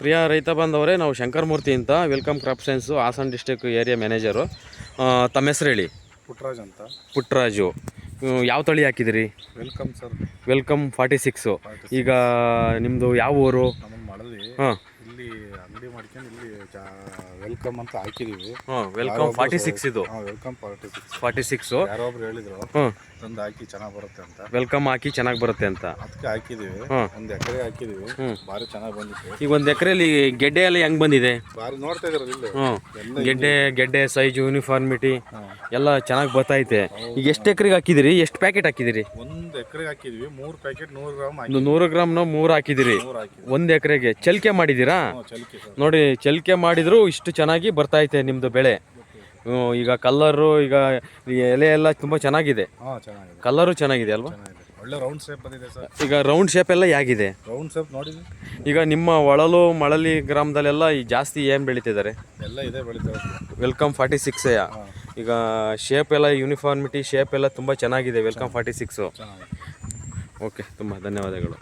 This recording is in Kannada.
ಪ್ರಿಯ ರೈತ ಬಾಂಧವರೇ, ನಾವು ಶಂಕರಮೂರ್ತಿ ಅಂತ welcome crop science Hassan district area manager. ತಮ್ಮ ಹೆಸರು ಹೇಳಿ. ಪುಟ್ಟರಾಜ್ ಅಂತ. ಪುಟ್ಟರಾಜು, ಯಾವ ತಳಿ ಹಾಕಿದಿರಿ? Welcome sir. ವೆಲ್ಕಮ್ 46. ಈಗ ನಿಮ್ಮದು ಯಾವ ಊರು? ನಮ್ಮನ್ನು ಮಾಡಲಿ ಹಾಂ, ಇಲ್ಲಿ ಅಂಗಡಿ ಮಾಡ್ಕೊಂಡು ಇಲ್ಲಿ ವೆಲ್ಕಮ್ ಅಂತ ಹಾಕಿದೀವಿ. ಹಾಂ, ವೆಲ್ಕಮ್ 46 ಇದು. ವೆಲ್ಕಮ್ 46. 46 ಯಾರೋ ಒಬ್ರು ಹೇಳಿದ್ರು ಹಾಂ, ತಂದು ಹಾಕಿ ಚೆನ್ನಾಗಿ ಬರುತ್ತೆ ಅಂತ. ವೆಲ್ಕಮ್ ಹಾಕಿ ಚೆನ್ನಾಗಿ ಬರುತ್ತೆ ಅಂತ ಅದಕ್ಕೆ ಹಾಕಿದೀವಿ. ಹಾಂ, ಒಂದು ಎಕರೆ ಹಾಕಿದೀವಿ. ಭಾರಿ ಚೆನ್ನಾಗಿ ಬಂದಿತ್ತು. ಈಗ ಒಂದು ಎಕರೆಯಲ್ಲಿ ಗೆಡ್ಡೆ ಎಲ್ಲ ಹೆಂಗೆ ಬಂದಿದೆ? ಭಾರಿ ನೋಡ್ತಾ ಇದ್ರಲ್ಲ ಇಲ್ಲಿ. ಹ್ಞೂ, ಗೆಡ್ಡೆ ಸೈಜು ಯೂನಿಫಾರ್ಮಿಟಿ ಹಾಂ, ಎಲ್ಲ ಚೆನ್ನಾಗಿ ಬರ್ತೈತೆ. ಈಗ ಎಷ್ಟು ಎಕರೆಗೆ ಹಾಕಿದಿರಿ? ಎಷ್ಟು ಪ್ಯಾಕೆಟ್ ಹಾಕಿದಿರಿ? ಒಂದು ಎಕರೆಗೆ ಹಾಕಿದ್ವಿ. 3 ಪ್ಯಾಕೆಟ್ 100 ಗ್ರಾಮ್ ಒಂದು 100 ಗ್ರಾಮ್ನ 3 ಹಾಕಿದಿರಿ. 3 ಹಾಕಿದ್ವಿ. ಒಂದು ಎಕರೆಗೆ ಚಲಿಕೆ ಮಾಡಿದ್ದೀರಾ? ಚಲಿಕೆ ಸರ್. ನೋಡಿ, ಚಲಿಕೆ ಮಾಡಿದ್ರು ಇಷ್ಟು ಚೆನ್ನಾಗಿ ಬರ್ತೈತೆ ನಿಮ್ಮದು ಬೆಳೆ. ಈಗ ಕಲ್ಲರು, ಈಗ ಎಲೆ ಎಲ್ಲ ತುಂಬ ಚೆನ್ನಾಗಿದೆ. ಹಾಂ, ಚೆನ್ನಾಗಿದೆ. ಕಲ್ಲರು ಚೆನ್ನಾಗಿದೆ ಅಲ್ವಾ? ಚೆನ್ನಾಗಿದೆ. ಒಳ್ಳೆ ರೌಂಡ್ ಶೇಪ್ ಬಂದಿದೆ ಸರ್. ಈಗ ರೌಂಡ್ ಶೇಪ್ ಎಲ್ಲ ಹೇಗಿದೆ? ರೌಂಡ್ ಶೇಪ್ ನೋಡಿದ್ವಿ. ಈಗ ನಿಮ್ಮ ಒಳಲು ಮಳಲಿ ಗ್ರಾಮದಲ್ಲೆಲ್ಲ ಈ ಜಾಸ್ತಿ ಏನು ಬೆಳೀತಿದ್ದಾರೆ? ಎಲ್ಲ ಇದೆ ಬೆಳಿತಾರೆ. ವೆಲ್ಕಮ್ 46. ಈಗ ಶೇಪ್ ಎಲ್ಲ ಯೂನಿಫಾರ್ಮಿಟಿ ಶೇಪ್ ಎಲ್ಲ ತುಂಬ ಚೆನ್ನಾಗಿದೆ ವೆಲ್ಕಮ್ 46. ಚೆನ್ನಾಗಿದೆ. ಓಕೆ, ತುಂಬ ಧನ್ಯವಾದಗಳು.